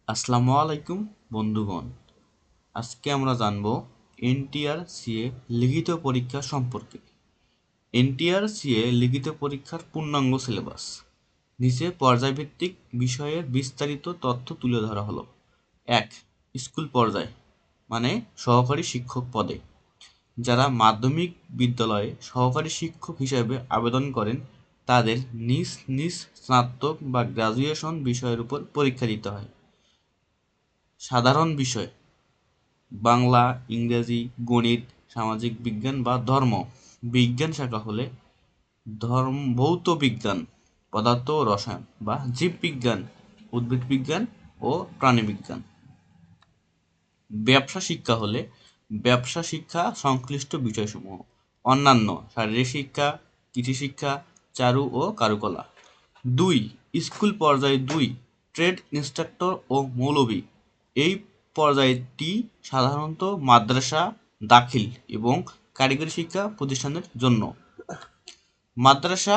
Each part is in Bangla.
আসসালামু আলাইকুম বন্ধুগণ। আজকে আমরা জানব এনটিআরসিএ লিখিত পরীক্ষা সম্পর্কে। এনটিআরসিএ লিখিত পরীক্ষার পূর্ণাঙ্গ সিলেবাস। নিচে পর্যায়ভিত্তিক বিষয়ের বিস্তারিত তথ্য তুলে ধরা হলো। ১. স্কুল পর্যায় মানে সহকারী শিক্ষক পদে যারা মাধ্যমিক বিদ্যালয়ে সহকারী শিক্ষক হিসেবে আবেদন করেন তাদের নিজ নিজ স্নাতক বা গ্র্যাজুয়েশন বিষয়ের উপর পরীক্ষা দিতে হয়। সাধারণ বিষয়: বাংলা, ইংরেজি, গণিত, সামাজিক বিজ্ঞান বা ধর্ম। বিজ্ঞান শাখা হলে ভৌত বিজ্ঞান, পদার্থ ও রসায়ন বা জীববিজ্ঞান, উদ্ভিদ বিজ্ঞান ও প্রাণীবিজ্ঞান। ব্যবসা শিক্ষা হলে ব্যবসা শিক্ষা সংশ্লিষ্ট বিষয়সমূহ। অন্যান্য: শারীরিক শিক্ষা, কৃষি শিক্ষা, চারু ও কারুকলা। ২. স্কুল পর্যায় ২. ট্রেড ইনস্ট্রাক্টর ও মৌলভী। এই পর্যায়টি সাধারণত মাদ্রাসা, দাখিল এবং কারিগরি শিক্ষা প্রতিষ্ঠানের জন্য। মাদ্রাসা,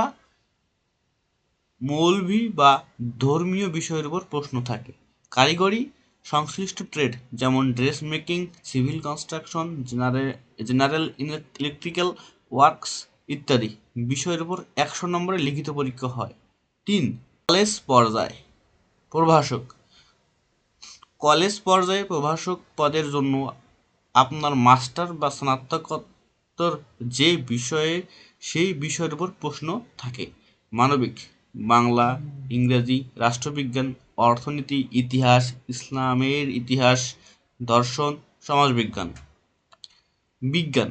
মৌলভী বা ধর্মীয় বিষয়ের উপর প্রশ্ন থাকে। কারিগরি সংশ্লিষ্ট ট্রেড যেমন dress making, civil construction, general electrical works ইত্যাদি বিষয়ের উপর ১০০ নম্বরের লিখিত পরীক্ষা হয়। ৩. কলেজ পর্যায় প্রভাষক। কলেজ পর্যায়ে প্রভাষক পদের জন্য আপনার মাস্টার বা স্নাতকোত্তর যে বিষয়ে সেই বিষয়ের উপর প্রশ্ন থাকে। মানবিক: বাংলা, ইংরেজি, রাষ্ট্রবিজ্ঞান, অর্থনীতি, ইতিহাস, ইসলামের ইতিহাস, দর্শন, সমাজবিজ্ঞান। বিজ্ঞান: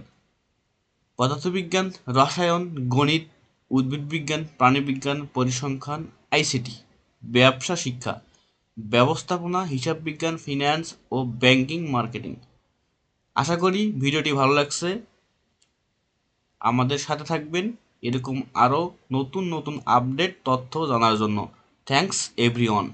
পদার্থবিজ্ঞান, রসায়ন, গণিত, উদ্ভিদবিজ্ঞান, প্রাণীবিজ্ঞান, পরিসংখ্যান, আইসিটি। ব্যবসা শিক্ষা: ব্যবস্থাপনা, হিসাববিজ্ঞান, ফিন্যান্স ও ব্যাংকিং, মার্কেটিং। আশা করি ভিডিওটি ভালো লাগছে। আমাদের সাথে থাকবেন এরকম আরও নতুন নতুন আপডেট তথ্য জানার জন্য। Thanks everyone.